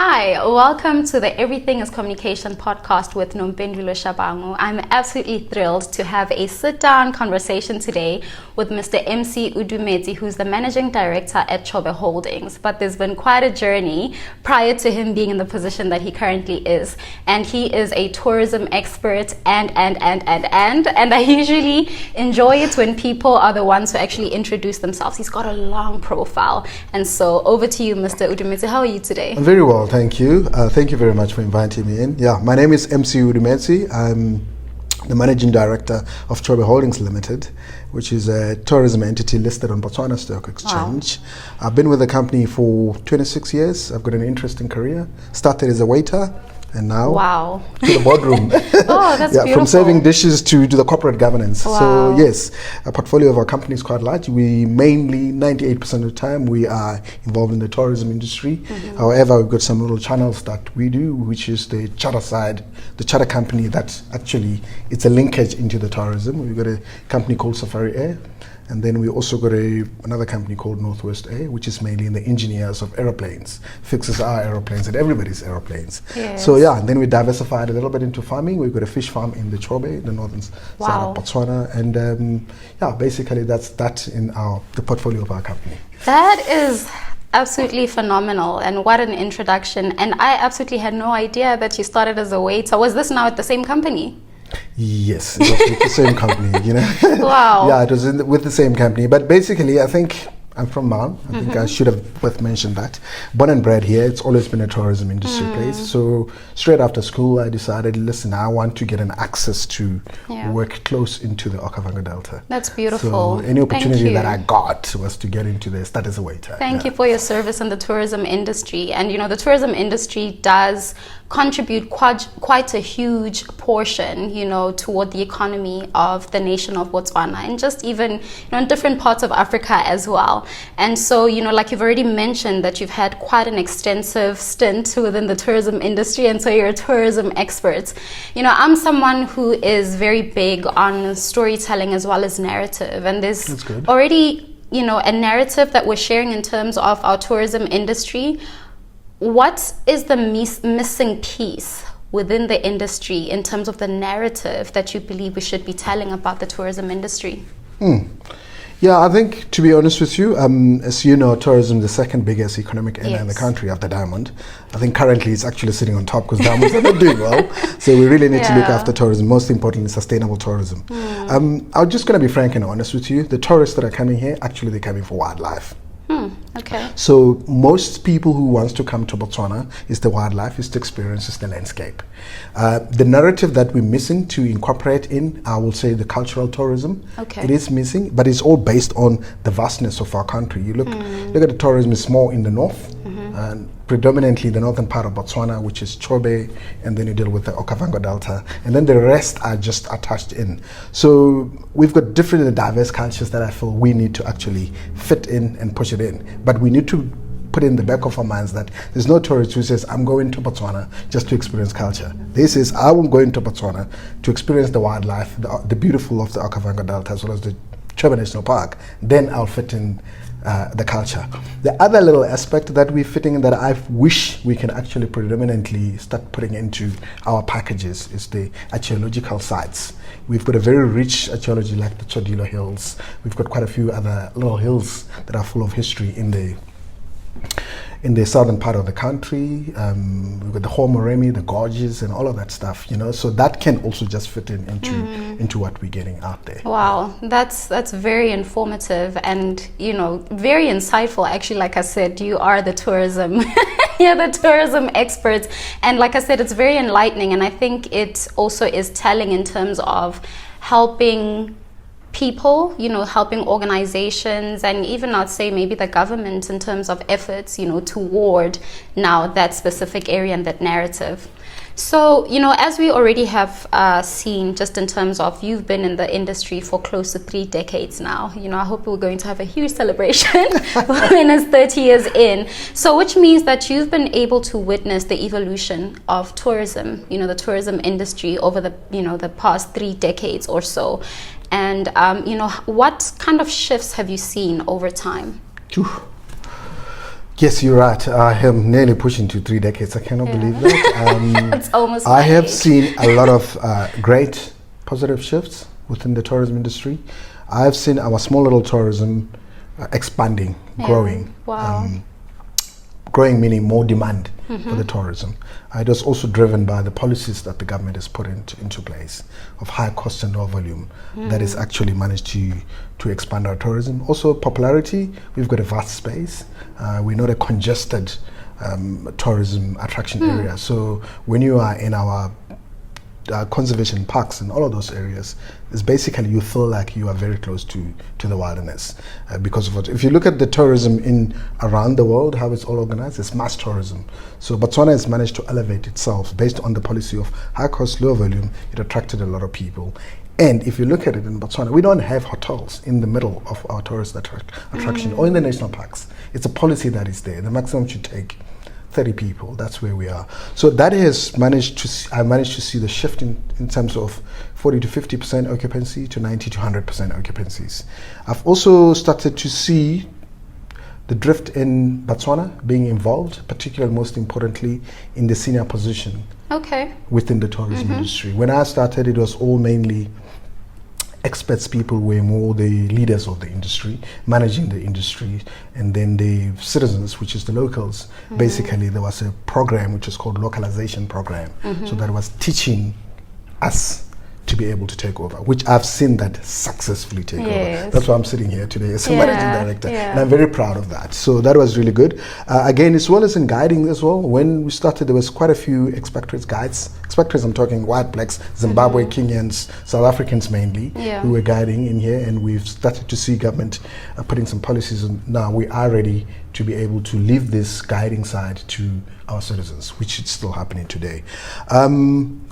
Hi, welcome to the Everything is Communication podcast with Nompendulo. I'm absolutely thrilled to have a sit-down conversation today with Mr. MC Odumetse, who's the managing director at Chobe Holdings. But there's been quite a journey prior to him being in the position that he currently is. And he is a tourism expert and I usually enjoy it when people are the ones who actually introduce themselves. He's got a long profile. And so over to you, Mr. Odumetse. How are you today? I'm very well, thank you. Thank you very much for inviting me in. Yeah, my name is MC Odumetse. I'm the managing director of Chobe Holdings Limited, which is a tourism entity listed on Botswana Stock Exchange. Wow. I've been with the company for 26 years. I've got an interesting career. Started as a waiter, and now to the boardroom. Oh, that's beautiful. From serving dishes to the corporate governance. Wow. So yes, a portfolio of our company is quite large. We mainly, 98% of the time, we are involved in the tourism industry. Mm-hmm. However, we've got some little channels that we do, which is the charter side, the charter company that actually, it's a linkage into the tourism. We've got a company called Safari Air. And then we also got another company called Northwest Air, which is mainly in the engineers of aeroplanes, fixes our aeroplanes and everybody's aeroplanes. Yes. So yeah, and then we diversified a little bit into farming. We've got a fish farm in the Chobe, the northern side of Botswana. And basically that's that in the portfolio of our company. That is absolutely phenomenal, and what an introduction. And I absolutely had no idea that you started as a waiter. Was this now at the same company? Yes, it was with the same company, you know. Wow. Yeah, it was with the same company. But basically, I think I'm from Mal. I think I should have mentioned that. Born and bred here. It's always been a tourism industry place. So straight after school, I decided, listen, I want to get an access to work close into the Okavango Delta. That's beautiful. So any opportunity that I got was to get into this. That as a waiter. Thank you for your service in the tourism industry. And you know, the tourism industry does contribute quite a huge portion, you know, toward the economy of the nation of Botswana, and just even, you know, in different parts of Africa as well. And so, you know, like you've already mentioned that you've had quite an extensive stint within the tourism industry, and so you're a tourism expert. You know, I'm someone who is very big on storytelling as well as narrative, and there's already, you know, a narrative that we're sharing in terms of our tourism industry. What is the missing piece within the industry in terms of the narrative that you believe we should be telling about the tourism industry? Yeah, I think, to be honest with you, as you know, tourism is the second biggest economic area in the country after diamond. I think currently it's actually sitting on top because diamonds are not doing well. So we really need to look after tourism, most importantly, sustainable tourism. I'm just going to be frank and honest with you. The tourists that are coming here, actually they're coming for wildlife. Okay. So most people who wants to come to Botswana is the wildlife, is the experience, is the landscape. The narrative that we're missing to incorporate in, I will say, the cultural tourism. Okay. It is missing, but it's all based on the vastness of our country. You look at the tourism is more in the north, and predominantly the northern part of Botswana, which is Chobe, and then you deal with the Okavango Delta, and then the rest are just attached in. So we've got different and diverse cultures that I feel we need to actually fit in and push it in. But we need to put in the back of our minds that there's no tourist who says, I'm going to Botswana just to experience culture. This is, I will go into Botswana to experience the wildlife, the beautiful of the Okavango Delta, as well as the Chobe National Park. Then I'll fit in the culture. The other little aspect that we're fitting in that I wish we can actually predominantly start putting into our packages is the archaeological sites. We've got a very rich archaeology like the Chodilo Hills. We've got quite a few other little hills that are full of history in the southern part of the country. We've got the Homoremi, the gorges, and all of that stuff, you know, so that can also just fit into what we're getting out there. Wow, that's very informative and, you know, very insightful. Actually, like I said, you are the tourism you're the tourism experts, and like I said, it's very enlightening, and I think it also is telling in terms of helping people, you know, helping organizations, and even I'd say maybe the government in terms of efforts, you know, toward now that specific area and that narrative. So, you know, as we already have seen, just in terms of you've been in the industry for close to 3 decades now, you know, I hope we're going to have a huge celebration when it's 30 years in. So, which means that you've been able to witness the evolution of tourism, you know, the tourism industry over the, you know, the past 3 decades or so. And, you know, what kind of shifts have you seen over time? Yes, you're right. I am nearly pushing to 3 decades. I cannot believe that. It's almost I have age. seen a lot of great positive shifts within the tourism industry. I've seen our small little tourism expanding, growing. Wow. Growing meaning more demand for the tourism. It was also driven by the policies that the government has put into place of high cost and low volume that has actually managed to expand our tourism. Also popularity, we've got a vast space. We're not a congested tourism attraction area. So when you are in our conservation parks and all of those areas, is basically you feel like you are very close to the wilderness because of what, if you look at the tourism in around the world, how it's all organized, it's mass tourism. So Botswana has managed to elevate itself based on the policy of high cost, low volume. It attracted a lot of people. And if you look at it in Botswana, we don't have hotels in the middle of our tourist attraction or in the national parks. It's a policy that is there. The maximum should take 30 people. That's where we are. So that has managed to I managed to see the shift in terms of 40 to 50% occupancy to 90 to 100% occupancies. I've also started to see the drift in Botswana being involved, particularly most importantly in the senior position within the tourism industry. When I started, it was all mainly experts, people were more the leaders of the industry, managing the industry, and then the citizens, which is the locals. Basically, there was a program which is called localization program. So that was teaching us to be able to take over, which I've seen that successfully take over. That's why I'm sitting here today as a managing director, and I'm very proud of that. So that was really good. Again, as well as in guiding as well, when we started, there was quite a few expatriates guides. Expatriates, I'm talking white, blacks, Zimbabwe, Kenyans, South Africans mainly, who were guiding in here, and we've started to see government putting some policies, and now we are ready to be able to leave this guiding side to our citizens, which is still happening today.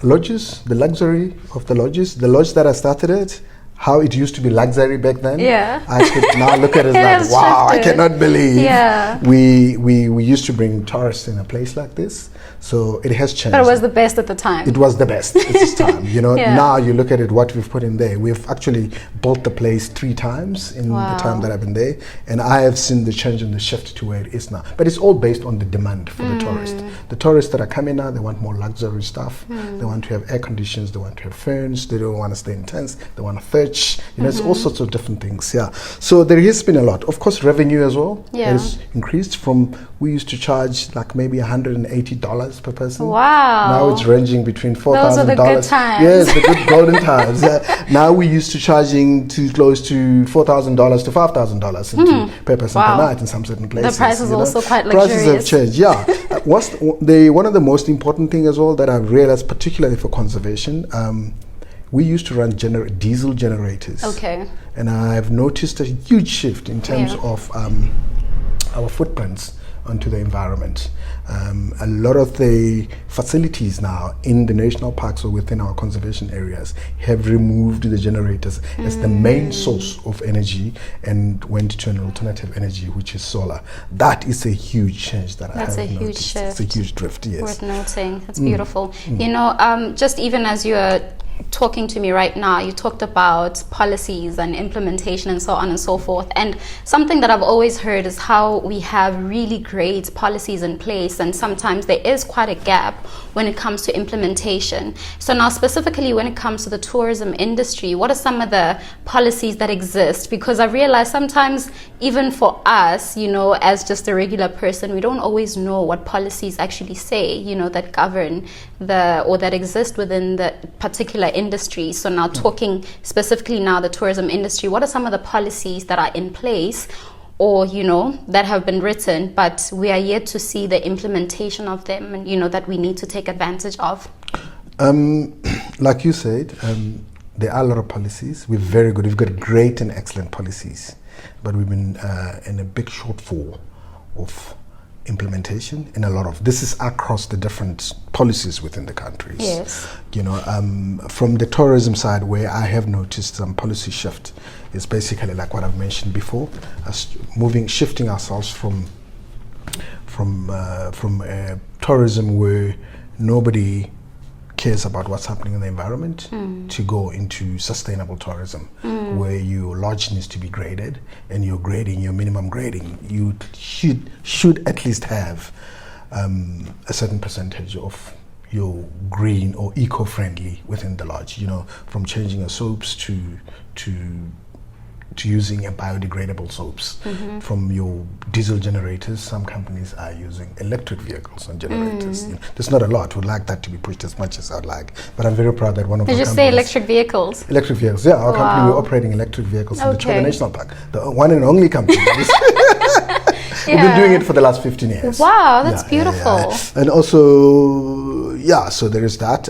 Lodges, the luxury of the lodges, the lodge that I started it, how it used to be luxury back then. I could now look at it like, wow, I cannot believe we used to bring tourists in a place like this. So it has changed. But it was the best at the time. It was the best at this time. You know, now you look at it, what we've put in there. We've actually built the place 3 times in the time that I've been there. And I have seen the change and the shift to where it is now. But it's all based on the demand for the tourists. The tourists that are coming now, they want more luxury stuff. They want to have air conditions. They want to have ferns. They don't want to stay in tents. They want to fetch. You know, it's all sorts of different things. So there has been a lot. Of course, revenue as well has increased from, we used to charge like maybe $180 per person. Now it's ranging between $4,000. Those are the good times. Yes, the good golden times. Now we're used to charging too close to $4,000 to $5,000 per person per night in some certain places. The price is also quite luxurious. Prices have changed. One of the most important thing as well that I've realized, particularly for conservation, we used to run diesel generators. And I've noticed a huge shift in terms of our footprints onto the environment. A lot of the facilities now in the national parks or within our conservation areas have removed the generators as the main source of energy and went to an alternative energy, which is solar. That is a huge change that I have noticed. Huge shift. It's a huge drift, yes. Worth noting. That's beautiful. You know, just even as you're talking to me right now, you talked about policies and implementation and so on and so forth, and something that I've always heard is how we have really great policies in place, and sometimes there is quite a gap when it comes to implementation. So now specifically when it comes to the tourism industry, what are some of the policies that exist? Because I realize sometimes even for us, you know, as just a regular person, we don't always know what policies actually say, you know, that govern or that exist within the particular industry. So now talking specifically now the tourism industry, what are some of the policies that are in place or, you know, that have been written, but we are yet to see the implementation of them, and, you know, that we need to take advantage of? Like you said, there are a lot of policies. We're very good. We've got great and excellent policies, but we've been in a big shortfall of implementation in a lot of this is across the different policies within the countries. You know, from the tourism side, where I have noticed some policy shift is basically like what I've mentioned before, shifting ourselves from tourism where nobody cares about what's happening in the environment to go into sustainable tourism, where your lodge needs to be graded, and your grading, your minimum grading, you should at least have a certain percentage of your green or eco-friendly within the lodge. You know, from changing your soaps to using a biodegradable soaps. From your diesel generators, some companies are using electric vehicles and generators. You know, there's not a lot. We'd like that to be pushed as much as I'd like, but I'm very proud that one of our companies... Did you say electric vehicles? Electric vehicles, yeah. Our company, we're operating electric vehicles in the Chobe National Park, the one and only company. We've been doing it for the last 15 years. Wow, that's beautiful. And also, so there is that.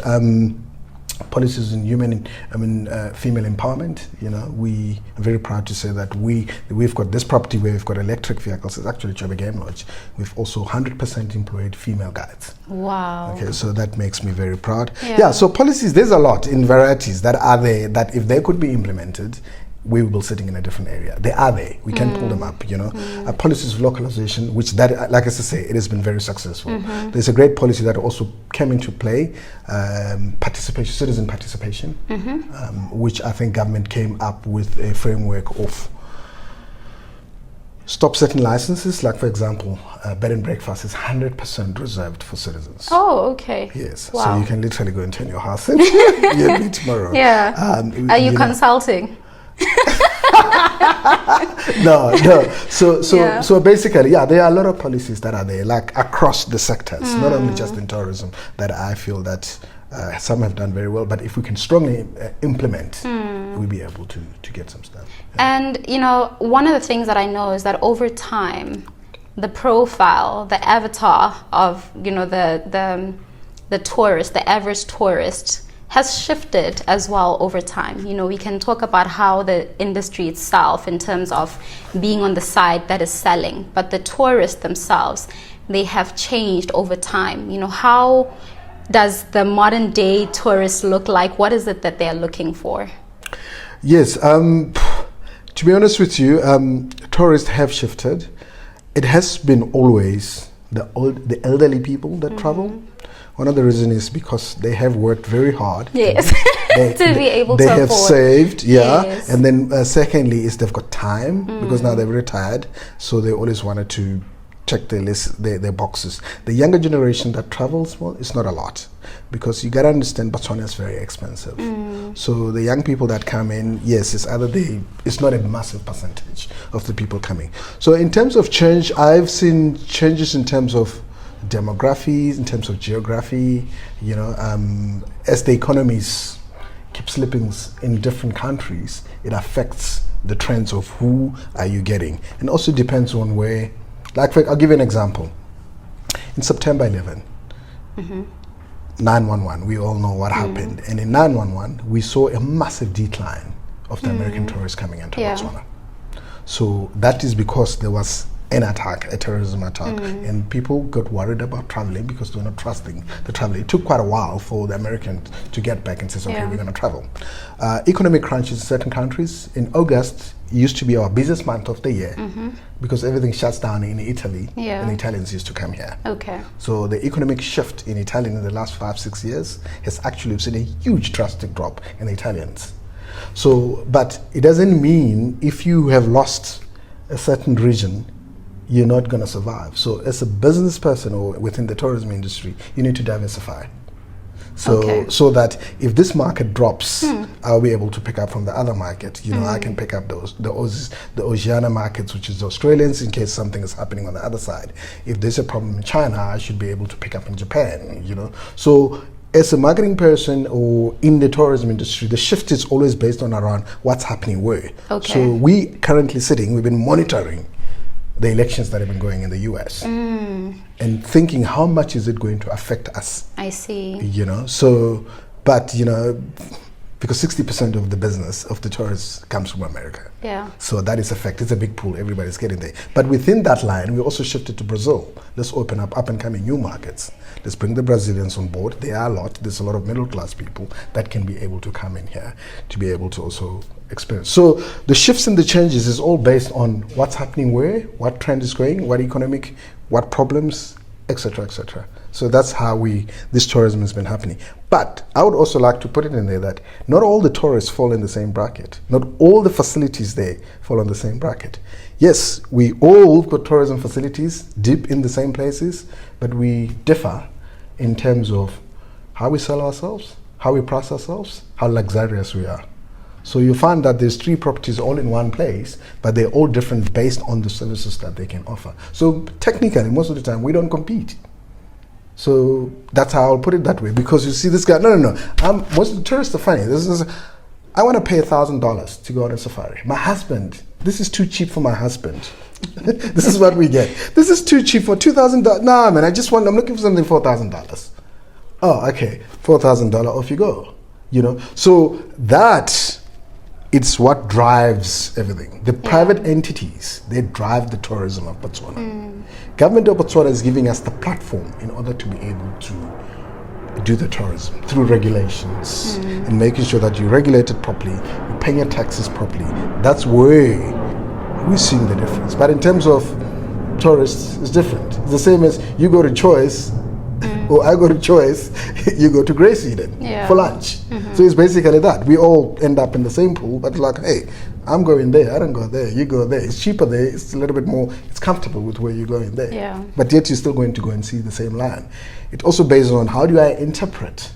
Policies in female empowerment. You know, we are very proud to say that we've got this property where we've got electric vehicles. It's actually Chobe Game Lodge. We've also 100% employed female guides. Wow. Okay, so that makes me very proud. So policies, there's a lot in varieties that are there that if they could be implemented, we will be sitting in a different area. They are there. We can pull them up, you know. Policies of localization, which that, like I say, it has been very successful. There's a great policy that also came into play, participation, citizen participation, which I think government came up with a framework of stop certain licenses, like for example, bed and breakfast is 100% reserved for citizens. Oh, okay. Yes. Wow. So you can literally go and turn your house in. You'll be tomorrow. Yeah. Are you consulting? No. So basically, there are a lot of policies that are there, like across the sectors, not only just in tourism, that I feel that some have done very well. But if we can strongly implement, we'll be able to get some stuff. And you know, one of the things that I know is that over time, the profile, the avatar of the tourist, the average tourist, has shifted as well over time. You know, we can talk about how the industry itself, in terms of being on the side that is selling, but the tourists themselves, they have changed over time. You know, how does the modern day tourist look like? What is it that they're looking for? Yes, to be honest with you, tourists have shifted. It has been always the elderly people that travel. One of the reasons is because they have worked very hard. Yes, to be able to afford. They have saved, and then secondly is they've got time, because now they're retired, so they always wanted to check their list, their boxes. The younger generation that travels, well, it's not a lot, because you gotta understand Botswana is very expensive. So the young people that come in, yes, it's not a massive percentage of the people coming. So in terms of change, I've seen changes in terms of demographics, in terms of geography, you know, as the economies keep slipping in different countries, it affects the trends of who are you getting, and also depends on where. Like, I'll give you an example. In September 11, 9/11, we all know what happened, and in 9/11 we saw a massive decline of the American tourists coming into Botswana. So that is because there was an attack, a terrorism attack, and people got worried about traveling because they were not trusting the travel. It took quite a while for the Americans to get back and say, okay, we're going to travel. Economic crunches in certain countries. In August, used to be our busiest month of the year, because everything shuts down in Italy, and Italians used to come here. Okay. So the economic shift in Italy in the last 5-6 years has actually seen a huge drastic drop in the Italians. So, but it doesn't mean if you have lost a certain region, you're not going to survive. So as a business person or within the tourism industry, you need to diversify. So that if this market drops, I'll be able to pick up from the other market. You know, I can pick up the Oceania markets, which is the Australians, in case something is happening on the other side. If there's a problem in China, I should be able to pick up in Japan, you know. So as a marketing person or in the tourism industry, the shift is always based on around what's happening where. So we currently we've been monitoring the elections that have been going in the US and thinking how much is it going to affect us. I see. You know, so, but you know, because 60% of the business of the tourists comes from America. Yeah. So that is a fact. It's a big pool. Everybody's getting there. But within that line, we also shifted to Brazil. Let's open up and coming new markets. Let's bring the Brazilians on board. There are a lot. There's a lot of middle class people that can be able to come in here to be able to also experience. So the shifts and the changes is all based on what's happening where, what trend is going, what economic, what problems, etc., etc. So that's how this tourism has been happening. But I would also like to put it in there that not all the tourists fall in the same bracket. Not all the facilities there fall in the same bracket. Yes, we all got tourism facilities deep in the same places, but we differ in terms of how we sell ourselves, how we price ourselves, how luxurious we are. So you find that there's 3 properties all in one place, but they're all different based on the services that they can offer. So technically, most of the time, we don't compete. So that's how I'll put it that way. Because you see this guy, no. Most of the tourists are funny. I want to pay $1,000 to go on a safari. My husband, this is too cheap for my husband. This is what we get. This is too cheap for $2,000. Nah, man, I'm looking for something $4,000. Oh, okay, $4,000, off you go. So that it's what drives everything. The private entities, they drive the tourism of Botswana. Government of Botswana is giving us the platform in order to be able to do the tourism through regulations and making sure that you regulate it properly, you pay your taxes properly. That's where we're seeing the difference. But in terms of tourists, it's different. It's the same as you go to Choice, or I go to Choice, you go to Grace Eden for lunch. So it's basically that. We all end up in the same pool, but like, hey, I'm going there, I don't go there, you go there. It's cheaper there, it's a little bit more, it's comfortable with where you're going there. Yeah. But yet you're still going to go and see the same land. It also based on how do I interpret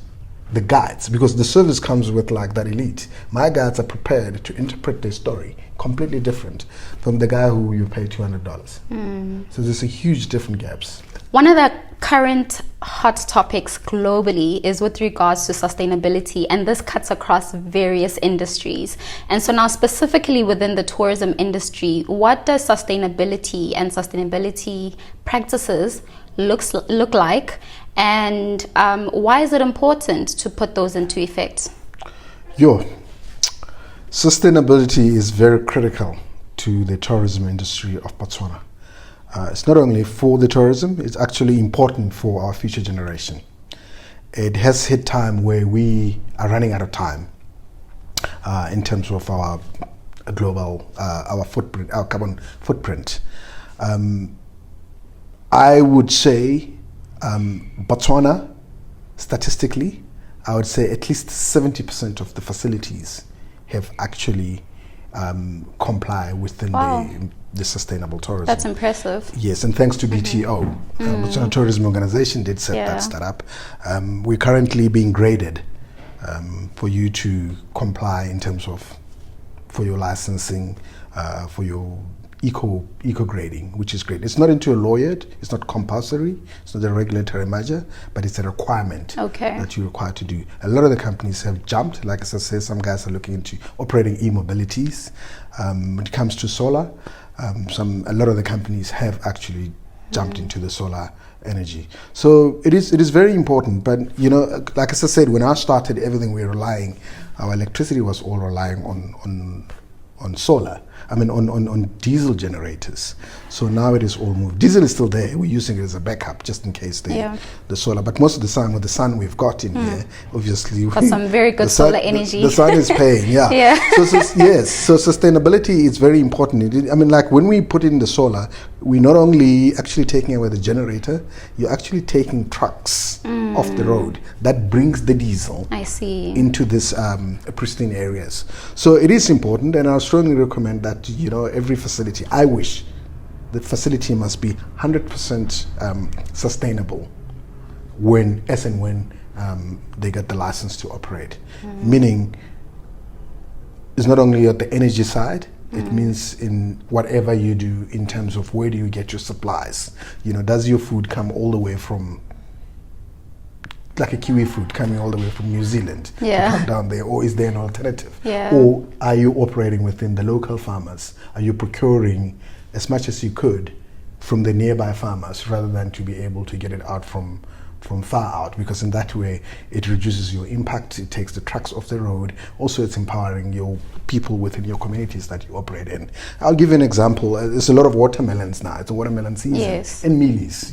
the guides, because the service comes with like that elite. My guides are prepared to interpret their story completely different from the guy who you pay $200. So there's a huge different gaps. One of the current hot topics globally is with regards to sustainability, and this cuts across various industries. And so now specifically within the tourism industry, what does sustainability and sustainability practices look like, and why is it important to put those into effect? Sustainability is very critical to the tourism industry of Botswana. It's not only for the tourism, it's actually important for our future generation. It has hit time where we are running out of time in terms of our global, our footprint, our carbon footprint. I would say Botswana, statistically, I would say at least 70% of the facilities have actually comply within the sustainable tourism. That's impressive. Yes, and thanks to BTO, Botswana Tourism Organization did set that up. We're currently being graded for you to comply in terms of for your licensing, for your eco grading, which is great. It's not into a lawyered, it's not compulsory, it's not a regulatory measure, but it's a requirement that you're required to do. A lot of the companies have jumped. Like as I said, some guys are looking into operating e-mobilities. When it comes to solar, a lot of the companies have actually jumped into the solar energy. So it is very important. But like as I said, when I started, everything our electricity was all relying on solar. On diesel generators. So now it is all moved. Diesel is still there. We're using it as a backup just in case the solar. But most of the time with the sun we've got in here, obviously. For some very good solar energy. The sun is paying, So sustainability is very important. Like when we put in the solar, we're not only actually taking away the generator, you're actually taking trucks off the road. That brings the diesel into this pristine areas. So it is important, and I strongly recommend that every facility, I wish the facility must be 100% sustainable when they get the license to operate. Meaning, it's not only at the energy side, it means in whatever you do in terms of where do you get your supplies. Does your food come all the way from, like a kiwi fruit coming all the way from New Zealand to come down there, or is there an alternative? Or are you operating within the local farmers? Are you procuring as much as you could from the nearby farmers rather than to be able to get it out from far out? Because in that way it reduces your impact, it takes the trucks off the road. Also, it's empowering your people within your communities that you operate in. I'll give you an example. There's a lot of watermelons now. It's a watermelon season. And mealies,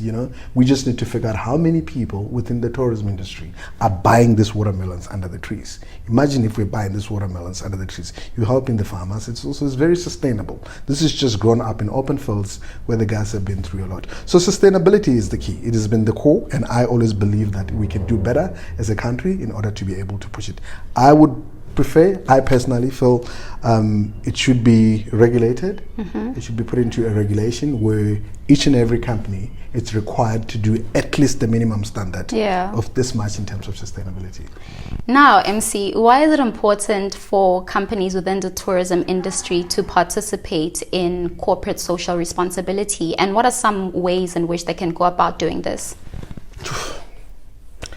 we just need to figure out how many people within the tourism industry are buying these watermelons under the trees. Imagine if we're buying these watermelons under the trees. You're helping the farmers. It's very sustainable. This is just grown up in open fields where the guys have been through a lot. So sustainability is the key. It has been the core, and I always believe that we can do better as a country in order to be able to push it. I personally feel it should be regulated. It should be put into a regulation where each and every company is required to do at least the minimum standard of this much in terms of sustainability. Now, MC, why is it important for companies within the tourism industry to participate in corporate social responsibility? And what are some ways in which they can go about doing this?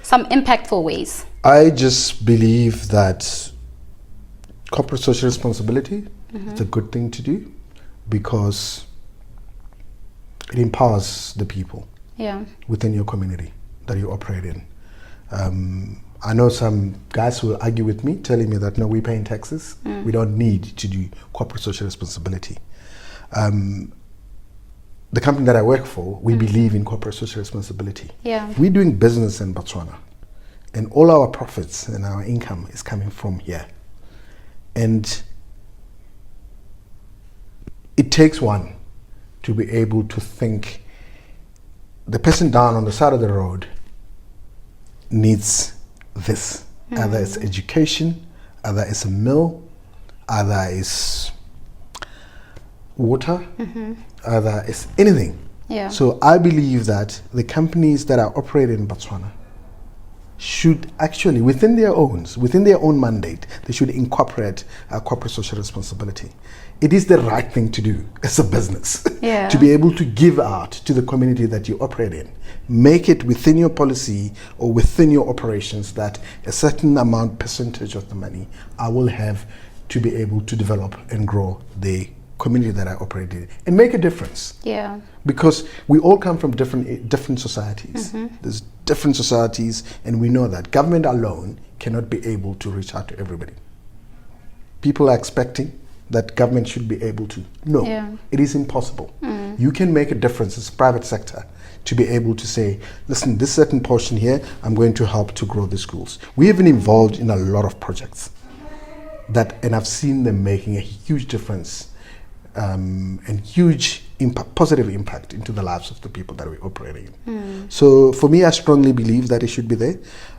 Some impactful ways. I just believe that corporate social responsibility is a good thing to do because it empowers the people within your community that you operate in. I know some guys will argue with me, telling me that, no, we're paying taxes. We don't need to do corporate social responsibility. The company that I work for, we believe in corporate social responsibility. We're doing business in Botswana, and all our profits and our income is coming from here. And it takes one to be able to think the person down on the side of the road needs this. Either it's education, either it's a meal, either it's water, either it's anything. So I believe that the companies that are operating in Botswana should actually, within their own mandate, they should incorporate corporate social responsibility. It is the right thing to do as a business to be able to give out to the community that you operate in. Make it within your policy or within your operations that a certain percentage of the money I will have to be able to develop and grow the community that I operate in and make a difference. Because we all come from different societies. There's different societies, and we know that government alone cannot be able to reach out to everybody. People are expecting that government should be able to. No, it is impossible. You can make a difference as private sector to be able to say, listen, this certain portion here, I'm going to help to grow the schools. We have been involved in a lot of projects and I've seen them making a huge difference and huge positive impact into the lives of the people that we're operating in. So for me, I strongly believe that it should be there.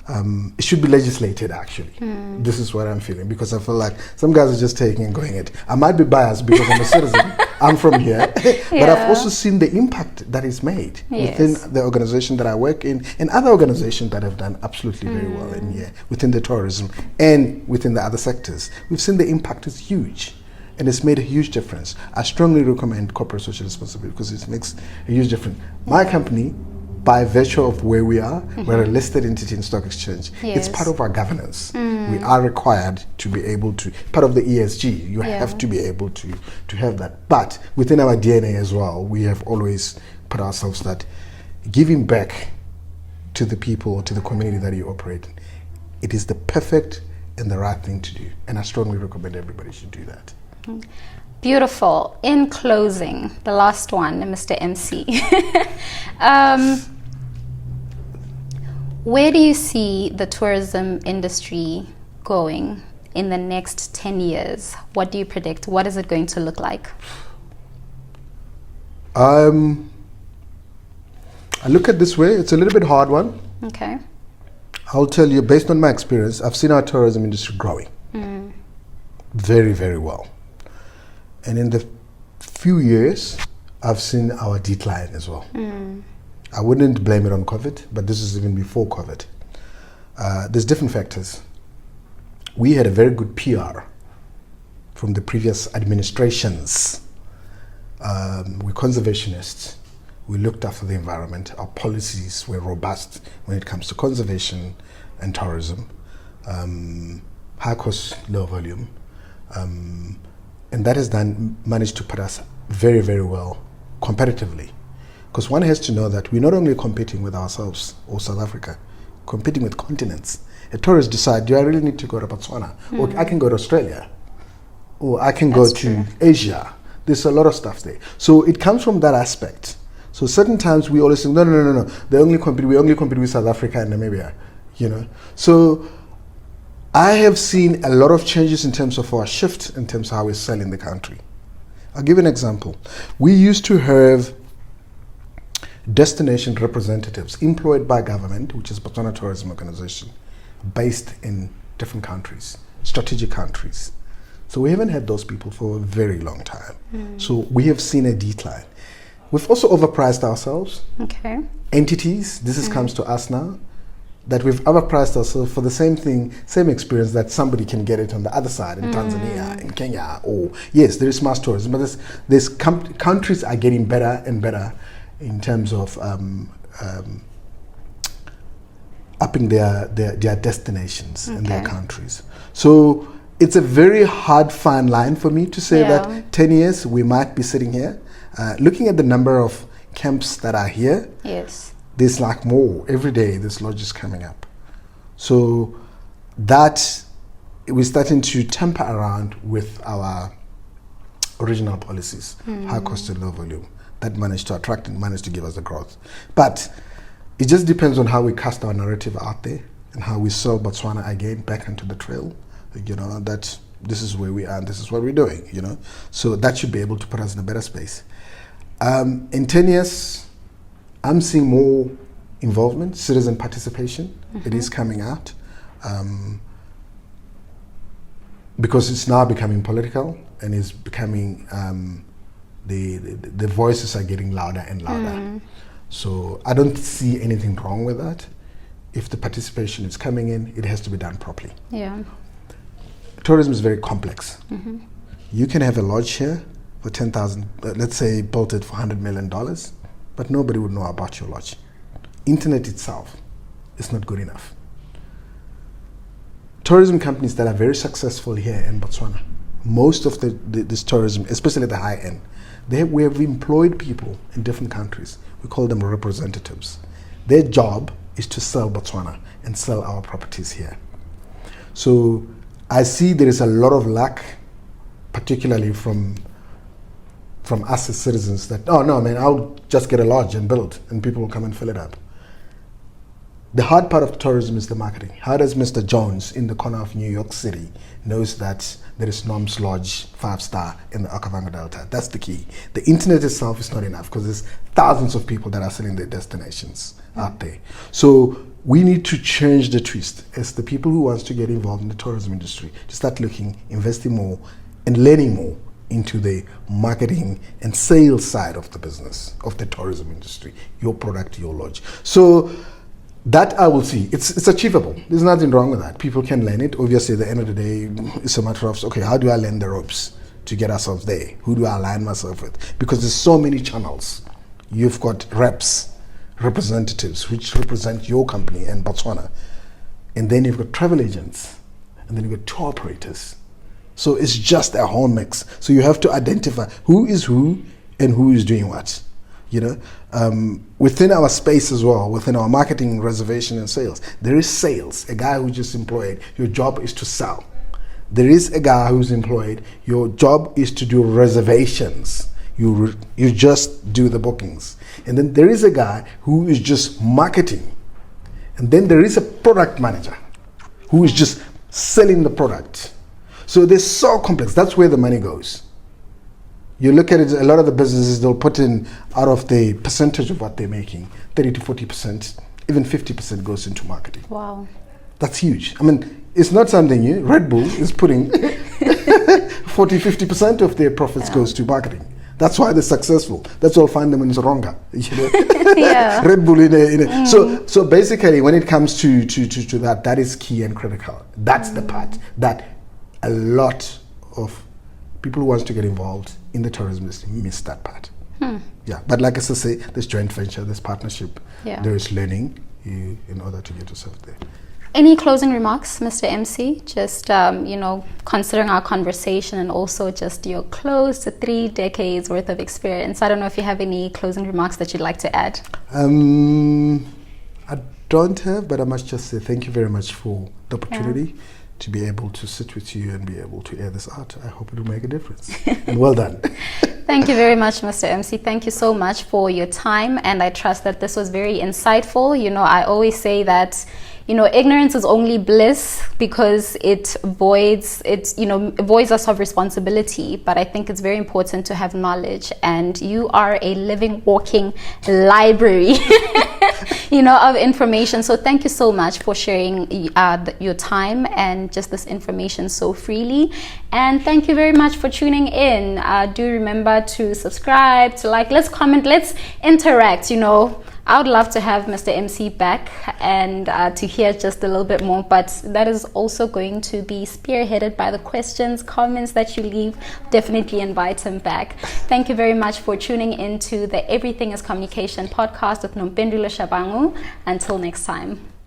It should be legislated, actually. This is what I'm feeling, because I feel like some guys are just taking and going it. I might be biased because I'm a citizen. I'm from here. But I've also seen the impact that is made within the organization that I work in and other organizations that have done absolutely very well in here, within the tourism and within the other sectors. We've seen the impact is huge. And it's made a huge difference. I strongly recommend corporate social responsibility because it makes a huge difference. My company, by virtue of where we are, we're a listed entity in Stock Exchange. It's part of our governance. We are required to be able to, part of the ESG, you have to be able to have that. But within our DNA as well, we have always put ourselves that giving back to the people or to the community that you operate in, it is the perfect and the right thing to do. And I strongly recommend everybody should do that. Beautiful. In closing, the last one, Mr. MC. Where do you see the tourism industry going in the next 10 years? What do you predict? What is it going to look like? I look at it this way. It's a little bit hard one. Okay. I'll tell you, based on my experience, I've seen our tourism industry growing very, very well. And in the few years, I've seen our decline as well. I wouldn't blame it on COVID, but this is even before COVID. There's different factors. We had a very good PR from the previous administrations. We're conservationists. We looked after the environment. Our policies were robust when it comes to conservation and tourism. High cost, low volume. And that has managed to put us very, very well competitively. Because one has to know that we're not only competing with ourselves or South Africa, competing with continents. A tourist decides, do I really need to go to Botswana? Or I can go to Australia. Or I can go to Asia. There's a lot of stuff there. So it comes from that aspect. So certain times we always think, no. We only compete with South Africa and Namibia. So I have seen a lot of changes in terms of our shift, in terms of how we sell in the country. I'll give you an example. We used to have destination representatives employed by government, which is Botswana Tourism Organization, based in different countries, strategic countries. So we haven't had those people for a very long time. So we have seen a decline. We've also overpriced ourselves. Okay. Entities, comes to us now, that we've overpriced ourselves for the same thing, same experience that somebody can get it on the other side in Tanzania, in Kenya, or yes, there is mass tourism, but countries are getting better and better in terms of upping their destinations in their countries. So it's a very hard fine line for me to say that 10 years we might be sitting here. Looking at the number of camps that are here, there's like more. Every day there's lodges coming up. So that we're starting to tamper around with our original policies, high cost and low volume, that managed to attract and managed to give us the growth. But it just depends on how we cast our narrative out there and how we sell Botswana again back into the trail, that this is where we are and this is what we're doing, So that should be able to put us in a better space. In 10 years, I'm seeing more involvement, citizen participation. It is coming out because it's now becoming political and it's becoming, the voices are getting louder and louder. So I don't see anything wrong with that. If the participation is coming in, it has to be done properly. Tourism is very complex. You can have a lodge here for 10,000, let's say built it for $100 million, but nobody would know about your lodge. Internet itself is not good enough. Tourism companies that are very successful here in Botswana, most of this tourism, especially the high end, we have employed people in different countries. We call them representatives. Their job is to sell Botswana and sell our properties here. So I see there is a lot of lack, particularly from us as citizens, that, oh no man, I'll just get a lodge and build and people will come and fill it up. The hard part of tourism is the marketing. How does Mr. Jones in the corner of New York City knows that there is Nom's Lodge 5-star in the Okavango Delta? That's the key. The internet itself is not enough because there's thousands of people that are selling their destinations out there. So we need to change the twist as the people who wants to get involved in the tourism industry to start looking, investing more and learning more into the marketing and sales side of the business, of the tourism industry, your product, your lodge. So that I will see. It's achievable. There's nothing wrong with that. People can learn it. Obviously, at the end of the day, it's a matter of, okay, how do I learn the ropes to get ourselves there? Who do I align myself with? Because there's so many channels. You've got reps, representatives, which represent your company and Botswana. And then you've got travel agents. And then you've got tour operators. So it's just a whole mix. So you have to identify who is who and who is doing what. Within our space as well, within our marketing, reservation and sales, there is sales. A guy who's just employed, your job is to sell. There is a guy who's employed, your job is to do reservations. You just do the bookings. And then there is a guy who is just marketing. And then there is a product manager who is just selling the product. So they're so complex. That's where the money goes. You look at it, a lot of the businesses, they'll put in, out of the percentage of what they're making, 30 to 40%, even 50% goes into marketing. Wow. That's huge. I mean, it's not something new. Red Bull is putting 40, 50% of their profits goes to marketing. That's why they're successful. That's all find them in Zoronga. Red Bull in a. So basically, when it comes to that, that is key and critical. That's the part that a lot of people who want to get involved in the tourism industry miss that part. Yeah, but like I say, there's joint venture, there's partnership, there is learning in order to get yourself there. Any closing remarks, Mr. MC? Just, considering our conversation and also just your close to 3 decades worth of experience. I don't know if you have any closing remarks that you'd like to add. I don't have, but I must just say thank you very much for the opportunity to be able to sit with you and be able to air this out. I hope it will make a difference. And well done. Thank you very much, Mr. MC. Thank you so much for your time. And I trust that this was very insightful. I always say that, ignorance is only bliss because it voids us of responsibility. But I think it's very important to have knowledge, and you are a living, walking library of information. So thank you so much for sharing your time and just this information so freely. And thank you very much for tuning in. Do remember to subscribe, to like, let's comment, let's interact. I would love to have Mr. MC back and to hear just a little bit more, but that is also going to be spearheaded by the questions, comments that you leave. Definitely invite him back. Thank you very much for tuning into the Everything is Communication podcast with Nompendulo. Until next time.